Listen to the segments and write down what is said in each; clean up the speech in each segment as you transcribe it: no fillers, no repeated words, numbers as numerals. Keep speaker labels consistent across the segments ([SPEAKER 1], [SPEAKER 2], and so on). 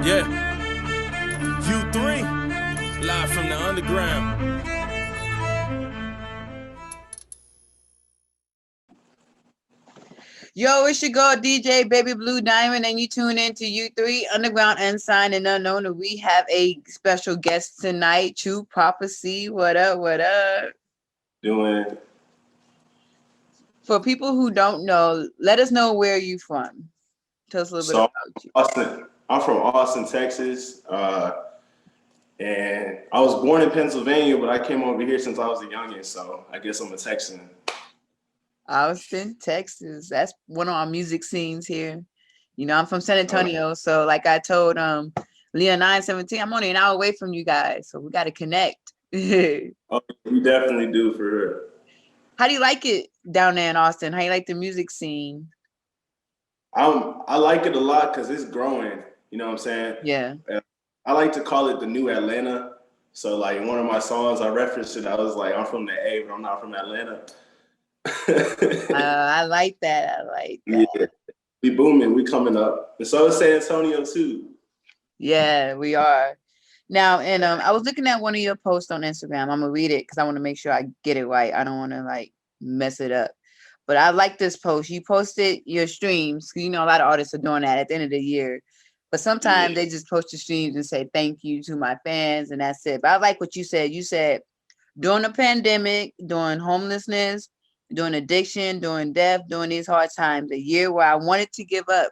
[SPEAKER 1] Yeah, U3, live from the underground.
[SPEAKER 2] Yo, it's your girl DJ Baby Blue Diamond, and you tune in to U3 Underground Unsigned and Unknown. And we have a special guest tonight, True Prophecy. What up? What up?
[SPEAKER 3] Doing
[SPEAKER 2] For people who don't know, let us know where you from. Tell us a little bit
[SPEAKER 3] so
[SPEAKER 2] about you.
[SPEAKER 3] Austin. I'm from Austin, Texas, and I was born in Pennsylvania, but I came over here since I was a youngin. So I guess I'm a Texan.
[SPEAKER 2] Austin, Texas. That's one of our music scenes here. You know, I'm from San
[SPEAKER 3] Uh,
[SPEAKER 2] Antonio, so like I told Leon 917, I'm only an hour away from you guys, so we got to connect.
[SPEAKER 3] oh, we definitely do for her.
[SPEAKER 2] How do you like it down there in Austin? How you like the music scene?
[SPEAKER 3] I like it a lot because it's growing. You know what I'm saying?
[SPEAKER 2] Yeah.
[SPEAKER 3] Uh, I like to call it the new Atlanta. So like in one of my songs, I referenced it. I was like, I'm from the A, but I'm not from Atlanta.
[SPEAKER 2] I like that. I like
[SPEAKER 3] Yeah,
[SPEAKER 2] that.
[SPEAKER 3] we booming. We coming up. And so is San Antonio too.
[SPEAKER 2] Yeah, we are. Now, and I was looking at one of your posts on Instagram. I'm gonna read it because I want to make sure I get it right. I don't want to like mess it up. But I like this post. You posted your streams. You know, a lot of artists are doing that at the end of the year. But sometimes
[SPEAKER 3] Yeah.
[SPEAKER 2] they just post the streams and say thank you to my fans, and that's it. But I like what you said. You said during the pandemic, during homelessness, during addiction, during death, during these hard times, a year where I wanted to give up,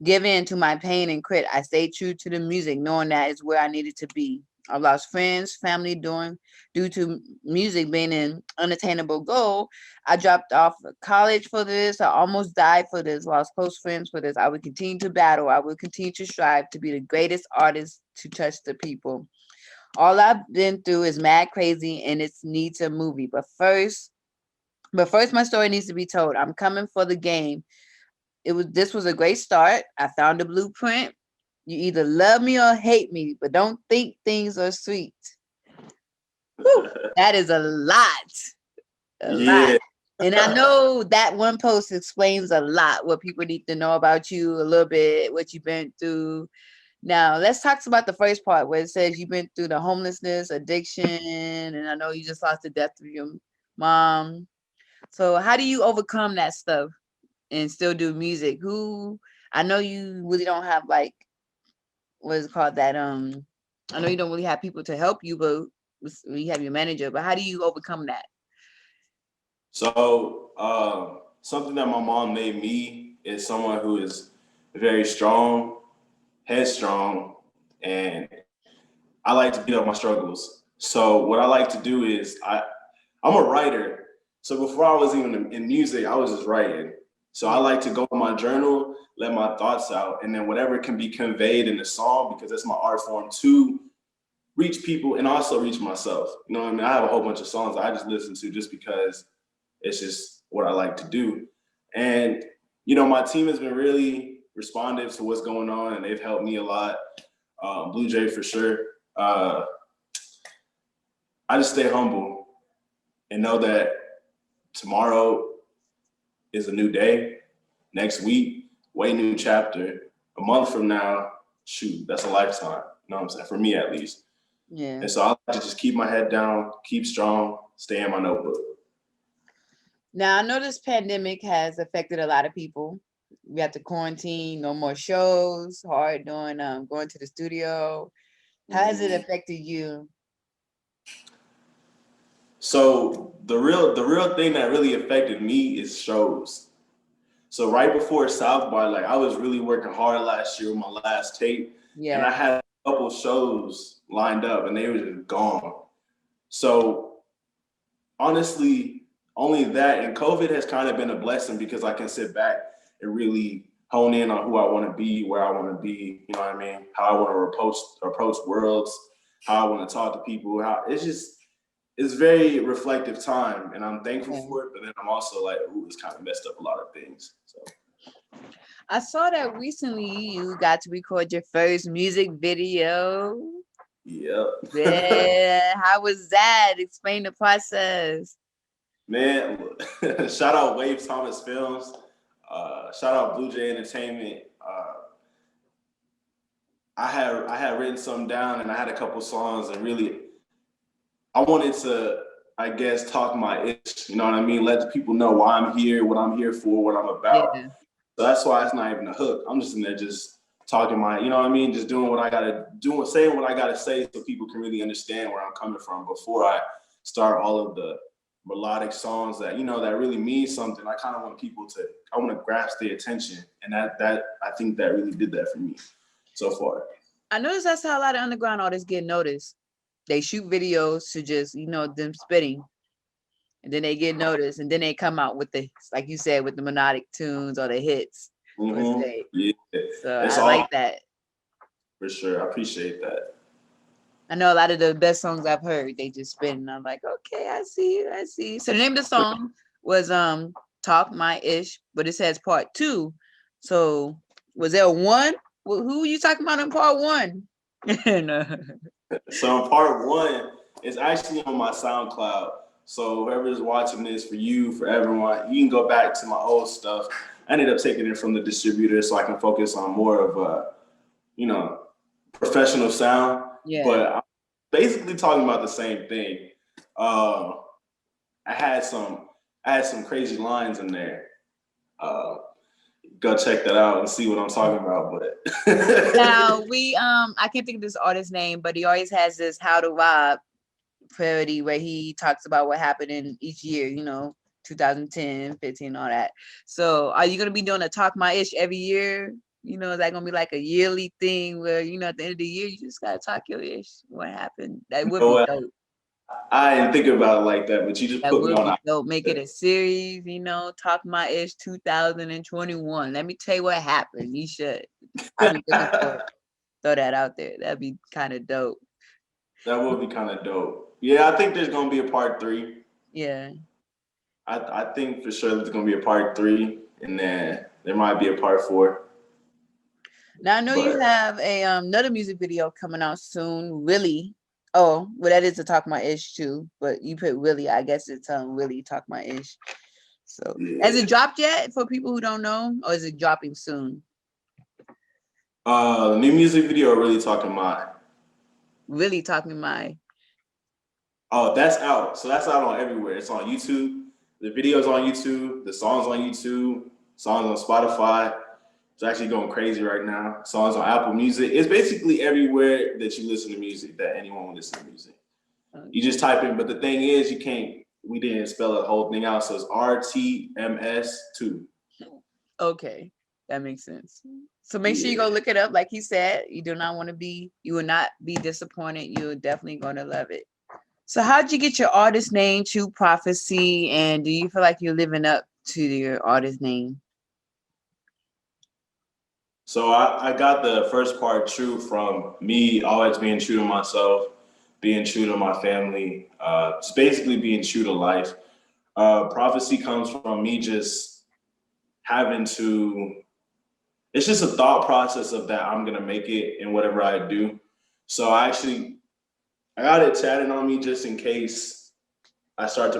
[SPEAKER 2] give in to my pain and quit. I stayed true to the music, knowing that is where I needed to be. I lost friends, family due to music being an unattainable goal. I dropped off of college for this. I almost died for this. Lost close friends for this. I would continue to battle. I would continue to strive to be the greatest artist to touch the people. All I've been through is mad crazy, and it needs a movie. But first, my story needs to be told. I'm coming for the game. This was a great start. I found a blueprint. You either love me or hate me, but don't think things are sweet. Whew, that is a lot. A lot.
[SPEAKER 3] Yeah.
[SPEAKER 2] And I know that one post explains a lot what people need to know about you a little bit, what you've been through. Now, let's talk about the first part where it says you've been through the homelessness, addiction, and I know you just lost the death of your mom. So, how do you overcome that stuff and still do music? I know you really don't have like what is it called that I know you don't really have people to help you, but you have your manager. But how do you overcome that?
[SPEAKER 3] So something that my mom made me is someone who is very strong, headstrong, and I like to beat up my struggles. So what I like to do is I'm a writer. So before I was even in music, I was just writing. So I like to go in my journal, let my thoughts out, and then whatever can be conveyed in the song, because that's my art form to reach people and also reach myself. You know what I mean? I have a whole bunch of songs I just listen to just because it's just what I like to do. And, my team has been really responsive to what's going on and they've helped me a lot. Blue Jay for sure. Uh, I just stay humble and know that tomorrow is a new day. Next week, way new chapter. A month from now, shoot, that's a lifetime. You know what I'm saying? For me at least.
[SPEAKER 2] Yeah.
[SPEAKER 3] And so I like to just keep my head down, keep strong, stay in my notebook.
[SPEAKER 2] Now I know this pandemic has affected a lot of people. We have to quarantine, no more shows, hard doing going to the studio. How has it affected you?
[SPEAKER 3] So the real thing that really affected me is shows. So right before South by, like I was really working hard last year with my last tape, and I
[SPEAKER 2] Yeah.
[SPEAKER 3] had a couple shows lined up, and they were just gone. So honestly, only that and COVID has kind of been a blessing because I can sit back and really hone in on who I want to be, where I want to be. You know what I mean? How I want to approach worlds, how I want to talk to people. How it's very reflective time, and I'm thankful
[SPEAKER 2] Yeah.
[SPEAKER 3] for it. But then I'm also like, ooh, it's kind of messed up a lot of things. So
[SPEAKER 2] I saw that recently you got to record your first music video.
[SPEAKER 3] yeah,
[SPEAKER 2] Yeah. How was that? Explain the process.
[SPEAKER 3] man. Shout out Wave Thomas Films. Shout out Blue Jay Entertainment. I had written some down, and I had a couple songs, and really I wanted to, I guess, talk my ish. You know what I mean? Let the people know why I'm here, what I'm here for, what I'm about.
[SPEAKER 2] Yeah.
[SPEAKER 3] So that's why it's not even a hook. I'm just in there just talking my, you know what I mean? Just doing what I gotta do, saying what I gotta say so people can really understand where I'm coming from before I start all of the melodic songs that, you know, that really mean something. I kind of want people to, I want to grasp their attention. And that I think that really did that for me so far.
[SPEAKER 2] I noticed that's how a lot of underground artists get noticed. They shoot videos to just, you know, them spitting. And then they get noticed, and then they come out with the, like you said, with the melodic tunes or the hits.
[SPEAKER 3] Mm-hmm. Yeah.
[SPEAKER 2] So
[SPEAKER 3] it's
[SPEAKER 2] I like that.
[SPEAKER 3] For sure. I appreciate that.
[SPEAKER 2] I know a lot of the best songs I've heard, they just spit, and I'm like, okay, I see you, I see you. So the name of the song was Talk My Ish, but it says part 2. So was there one? Well, who were you talking about in part 1?
[SPEAKER 3] So in part 1, it's actually on my SoundCloud. So whoever's watching this, for you, for everyone, you can go back to my old stuff. I ended up taking it from the distributor so I can focus on more of a, you know, professional sound.
[SPEAKER 2] Yeah.
[SPEAKER 3] But I'm basically talking about the same thing. I had some crazy lines in there. Go check that out and see what I'm talking about. But
[SPEAKER 2] now I can't think of this artist's name, but he always has this How to Rob parody where he talks about what happened in each year, you know, 2010, 15, all that. So are you gonna be doing a Talk My Ish every year? You know, is that gonna be like a yearly thing where, you know, at the end of the year you just gotta talk your ish? What happened? That would be dope.
[SPEAKER 3] I didn't think about it like that, but you just
[SPEAKER 2] That
[SPEAKER 3] put
[SPEAKER 2] would
[SPEAKER 3] me on.
[SPEAKER 2] Be dope. Make it a series, you know, Talk My Ish 2021. Let me tell you what happened. You should. I'll be looking for it. Throw that out there. That'd be kind of dope.
[SPEAKER 3] That would be kind of dope. Yeah, I think there's gonna be a part 3.
[SPEAKER 2] Yeah.
[SPEAKER 3] I think for sure there's gonna be a part 3, and then there might be a part 4.
[SPEAKER 2] Now I know you have a another music video coming out soon, Really. Oh, well, that is a Talk My Ish too, but you put Really. I guess it's Really Talk My Ish. So
[SPEAKER 3] Yeah.
[SPEAKER 2] has it dropped yet for people who don't know, or is it dropping soon?
[SPEAKER 3] The new music video, Really Talking My.
[SPEAKER 2] Really Talking My.
[SPEAKER 3] Oh, that's out. So that's out on everywhere. It's on YouTube. The video's on YouTube. The song's on YouTube. Songs on Spotify. It's actually going crazy right now. Songs on Apple Music. It's basically everywhere that you listen to music, that anyone will listen to music. You just type in, but the thing is, we didn't spell the whole thing out. So it's RTMS2.
[SPEAKER 2] Okay, that makes sense. So make sure you go look it up. Like he said, you will not be disappointed. You're definitely going to love it. So how'd you get your artist name, True Prophecy? And do you feel like you're living up to your artist name?
[SPEAKER 3] So I got the first part true from me always being true to myself, being true to my family, just basically being true to life. Prophecy comes from me just having to, it's just a thought process of that I'm gonna make it in whatever I do. So I got it tatted on me just in case I start to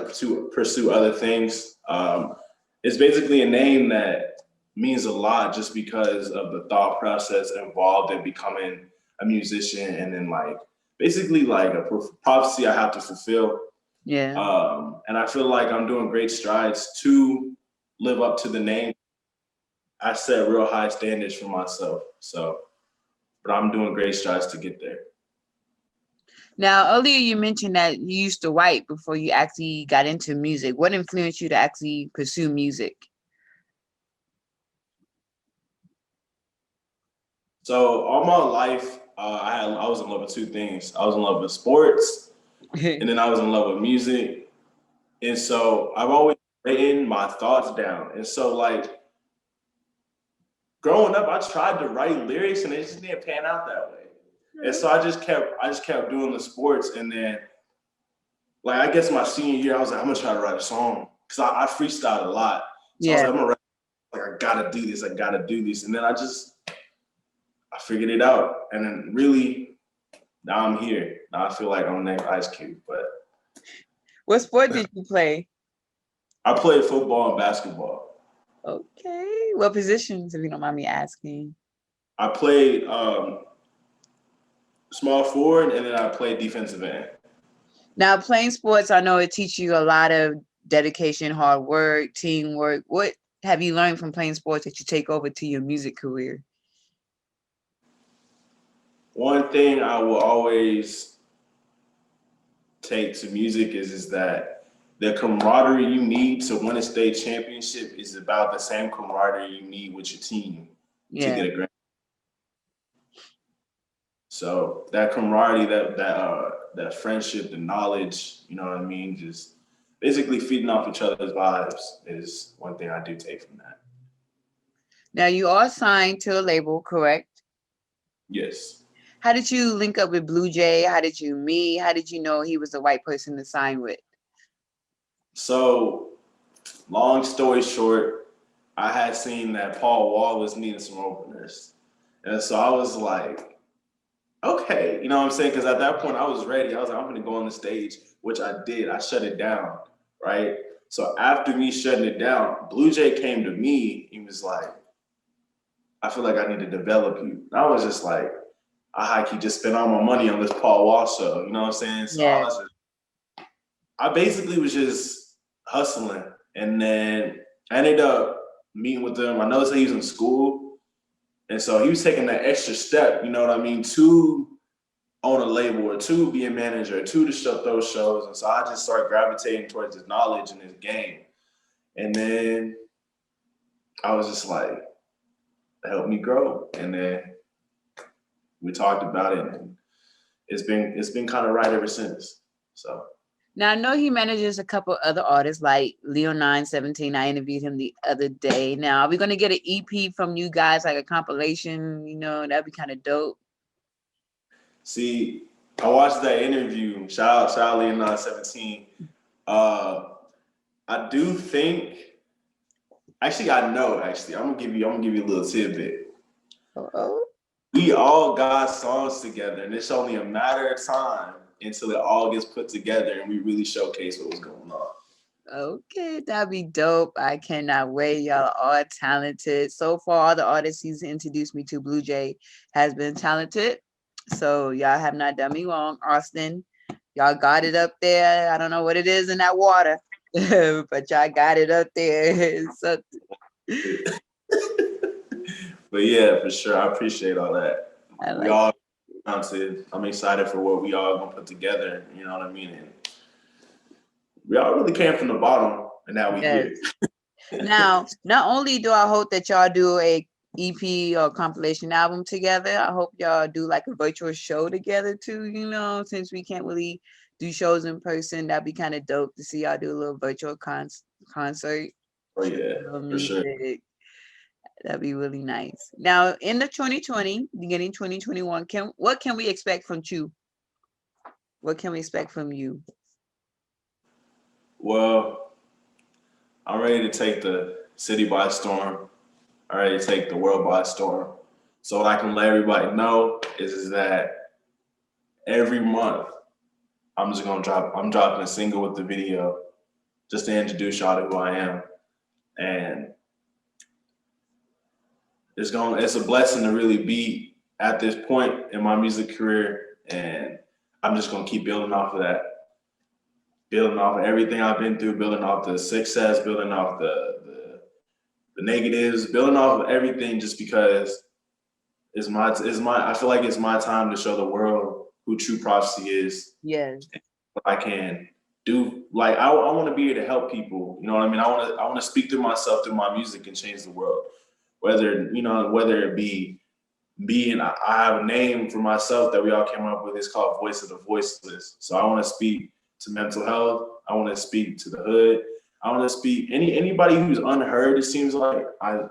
[SPEAKER 3] pursue other things. It's basically a name that means a lot just because of the thought process involved in becoming a musician, and then basically a prophecy I have to fulfill.
[SPEAKER 2] Yeah.
[SPEAKER 3] And I feel like I'm doing great strides to live up to the name. I set real high standards for myself. But I'm doing great strides to get there.
[SPEAKER 2] Now, earlier you mentioned that you used to write before you actually got into music. What influenced you to actually pursue music?
[SPEAKER 3] So all my life, I was in love with two things. I was in love with sports, and then I was in love with music. And so I've always written my thoughts down. And so growing up, I tried to write lyrics, and it just didn't pan out that way. And so I just kept doing the sports. And then I guess my senior year, I was like, I'm gonna try to write a song, because I freestyled a lot. So I was like, I'm gonna write, I gotta do this, I gotta do this. And then I figured it out. And then really, now I'm here. Now I feel like I'm next Ice Cube. But
[SPEAKER 2] what sport did you play?
[SPEAKER 3] I played football and basketball.
[SPEAKER 2] Okay. What positions, if you don't mind me asking?
[SPEAKER 3] I played small forward, and then I played defensive end.
[SPEAKER 2] Now, playing sports, I know it teaches you a lot of dedication, hard work, teamwork. What have you learned from playing sports that you take over to your music career?
[SPEAKER 3] One thing I will always take to music is that the camaraderie you need to win a state championship is about the same camaraderie you need with your team to get a grand. So that camaraderie, that friendship, the knowledge, you know what I mean, just basically feeding off each other's vibes is one thing I do take from that.
[SPEAKER 2] Now, you are signed to a label, correct?
[SPEAKER 3] Yes.
[SPEAKER 2] How did you link up with Blue Jay? How did you meet? How did you know he was the right person to sign with?
[SPEAKER 3] So, long story short, I had seen that Paul Wall was needing some openers. And so I was like, okay, you know what I'm saying? Because at that point I was ready. I was like, I'm going to go on the stage, which I did. I shut it down, right? So after me shutting it down, Blue Jay came to me. He was like, I feel like I need to develop you. And I was just like, I just spent all my money on this Paul Wall show. You know what I'm saying? So I basically was just hustling. And then I ended up meeting with him. I noticed that he was in school. And so he was taking that extra step, you know what I mean, to own a label or to be a manager, to show those shows. And so I just started gravitating towards his knowledge and his game. And then I was just like, help me grow. And then we talked about it, and it's been kind of right ever since. So
[SPEAKER 2] now I know he manages a couple other artists like Leo917. I interviewed him the other day. Now, are we gonna get an EP from you guys, like a compilation? You know, that'd be kind of dope.
[SPEAKER 3] See, I watched that interview. Shout out Leo917. I do think. Actually, I know. Actually, I'm gonna give you a little tidbit.
[SPEAKER 2] Uh-oh.
[SPEAKER 3] We all got songs together, and it's only a matter of time until it all gets put together and we really showcase what was going on.
[SPEAKER 2] Okay, that'd be dope. I cannot wait. Y'all are talented. So far, all the artists he's introduced me to, Blue Jay, has been talented. So y'all have not done me wrong. Austin, y'all got it up there. I don't know what it is in that water, but y'all got it up there. So
[SPEAKER 3] but yeah, for sure. I appreciate all that.
[SPEAKER 2] we all
[SPEAKER 3] talented. I'm excited for what we all gonna put together. You know what I mean? And we all really came from the bottom, and now we here.
[SPEAKER 2] Now, not only do I hope that y'all do a EP or compilation album together, I hope y'all do like a virtual show together too, you know, since we can't really do shows in person. That'd be kind of dope to see y'all do a little virtual concert.
[SPEAKER 3] Oh yeah, for sure.
[SPEAKER 2] That'd be really nice. Now, in the 2020, beginning 2021, what can we expect from you? What can we expect from you?
[SPEAKER 3] Well, I'm ready to take the city by storm. I'm ready to take the world by storm. So what I can let everybody know is that every month I'm dropping a single with the video just to introduce y'all to who I am. And it's a blessing to really be at this point in my music career, and I'm just gonna keep building off of that. Building off of everything I've been through, building off the success, building off the negatives, building off of everything, just because I feel like it's my time to show the world who True Prophecy is.
[SPEAKER 2] Yes.
[SPEAKER 3] I can do, like, I want to be here to help people. You know what I mean? I want to speak through myself, through my music, and change the world. Whether it be being, I have a name for myself that we all came up with. It's called Voice of the Voiceless. So I want to speak to mental health. I want to speak to the hood. I want to speak anybody who's unheard. It seems like I'm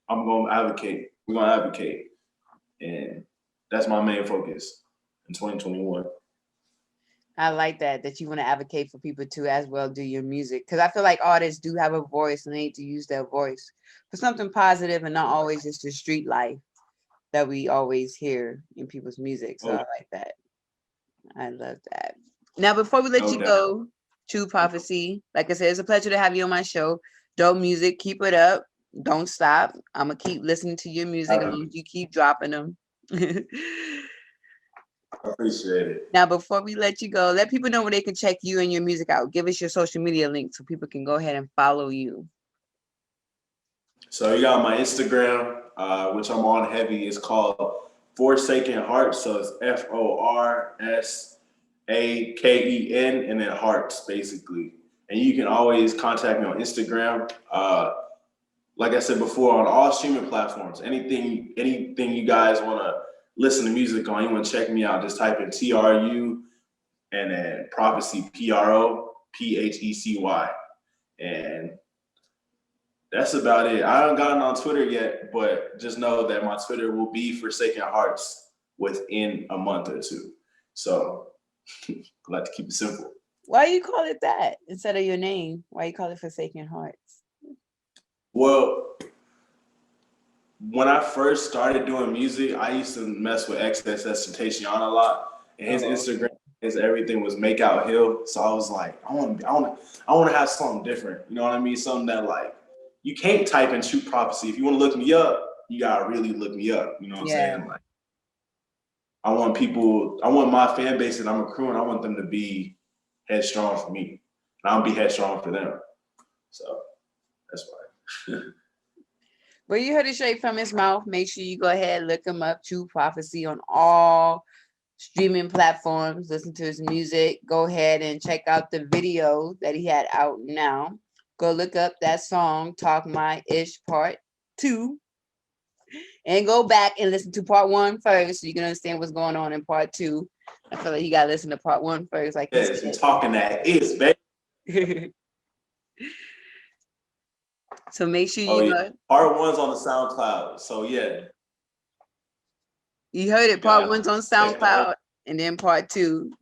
[SPEAKER 3] going to advocate. We're going to advocate, and that's my main focus in 2021.
[SPEAKER 2] I like that you want to advocate for people to as well do your music, because I feel like artists do have a voice and they need to use their voice for something positive and not always just the street life that we always hear in people's music. So I like that. I love that. Now, before we let you go, True Prophecy, like I said, it's a pleasure to have you on my show. Dope music, keep it up. Don't stop. I'm gonna keep listening to your music as long as you keep dropping them.
[SPEAKER 3] I appreciate it.
[SPEAKER 2] Now, before we let you go, let people know where they can check you and your music out. Give us your social media link so people can go ahead and follow you.
[SPEAKER 3] So you got my Instagram, which I'm on heavy. It's called Forsaken Heart. So it's FORSAKEN and then Hearts, basically. And you can always contact me on Instagram. Like I said before, on all streaming platforms. Anything you guys want to listen to music on, you want to check me out, just type in TRU and then Prophecy, PROPHECY. And that's about it. I haven't gotten on Twitter yet, but just know that my Twitter will be Forsaken Hearts within a month or two. So I like to keep it simple.
[SPEAKER 2] Why you call it that instead of your name? Why you call it Forsaken Hearts?
[SPEAKER 3] Well, when I first started doing music, I used to mess with XXXTentacion a lot, and his Instagram, his everything was Make Out Hill. So I was like, I want to have something different. You know what I mean? Something that like you can't type in True Prophecy. If you want to look me up, you gotta really look me up. You know what I'm saying? Like, I want my fan base that I'm accruing, I want them to be headstrong for me, and I'll be headstrong for them. So that's why.
[SPEAKER 2] Well, you heard it straight from his mouth. Make sure you go ahead, look him up, True Prophecy, on all streaming platforms. Listen to his music. Go ahead and check out the video that he had out now. Go look up that song, Talk My Ish Part 2. And go back and listen to part 1 first so you can understand what's going on in part 2. I feel like you gotta listen to part 1 first. Like
[SPEAKER 3] yes, you're talking that is, baby.
[SPEAKER 2] So make sure you go.
[SPEAKER 3] Part 1's on the SoundCloud. So yeah.
[SPEAKER 2] You heard it. Part 1's on SoundCloud, and then part 2.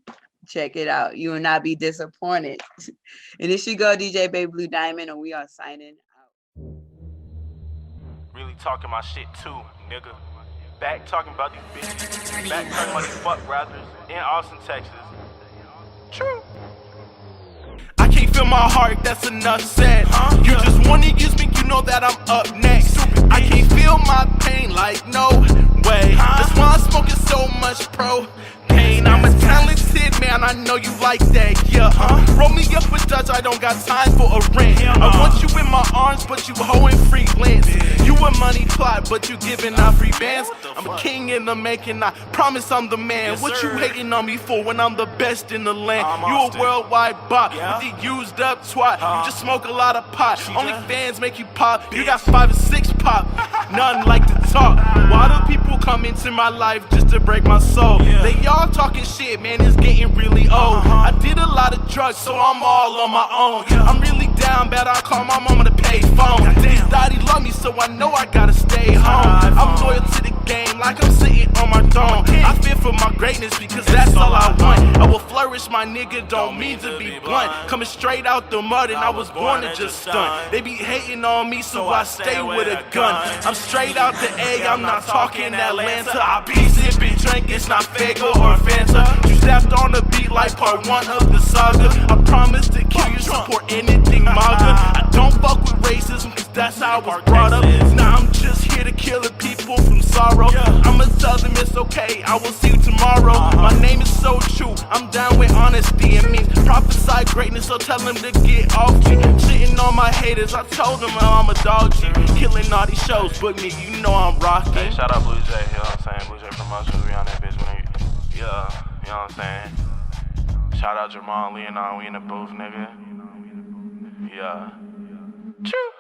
[SPEAKER 2] Check it out. You will not be disappointed. And it's your girl, DJ Baby Blue Diamond, and we are signing out.
[SPEAKER 4] Really talking my shit too, nigga. Back talking about these bitches. Back talking about these fuck rappers in Austin, Texas. True. I can't feel my heart, that's enough said. You just wanna use me, you know that I'm up next. I can't feel my pain like no way. That's why I'm smoking so much propane. I'm a talented man, I know you like that, yeah. Roll me up with Dutch, I don't got time for a rent. I want you in my arms, but you hoeing freelance. You a money plot, but you giving out free bands. I'm a king in the making, I promise I'm the man. What you hating on me for when I'm the best in the land? You a worldwide bot with the used up twat. You just smoke a lot of pot, only fans make you pop. You got 5 or 6 pop, none like to talk. Why do people come into my life just to break my soul? They all talking shit, man, it's getting really old. I did a lot of drugs, so I'm all on my own. I'm really down bad, I call my mama to pay phone. His daddy love me, so I know I gotta stay home. I'm loyal to the game, like I'm sitting on my throne. I fear for my greatness, because that's all I want. I will flourish, my nigga, don't mean to be blunt. Coming straight out the mud, and I was born to just stunt. They be hating on me, so I stay with a gun. I'm straight out the egg, I'm not talking Atlanta. I be sipping drink, it's not Fago or Fanta. You snapped on the beat like part 1 of the saga. I promise to kill you, support anything MAGA. I don't fuck with racism, cause that's how I was brought up. Now I'm just here to kill the people from sorrow. I'ma tell them it's okay, I will see you tomorrow. My name is so true, I'm down with honesty. It means prophesy greatness, so tell them to get off G. Shitting on my haters, I told them I'm a dog G. Killing all these shows, book me, you know I'm rocking. Hey, shout out Blue J, you know what I'm saying? Blue J Promotions, we on that bitch, nigga. Yeah, you know what I'm saying? Shout out Jamal Leonard, we in the booth, nigga. Yeah. True.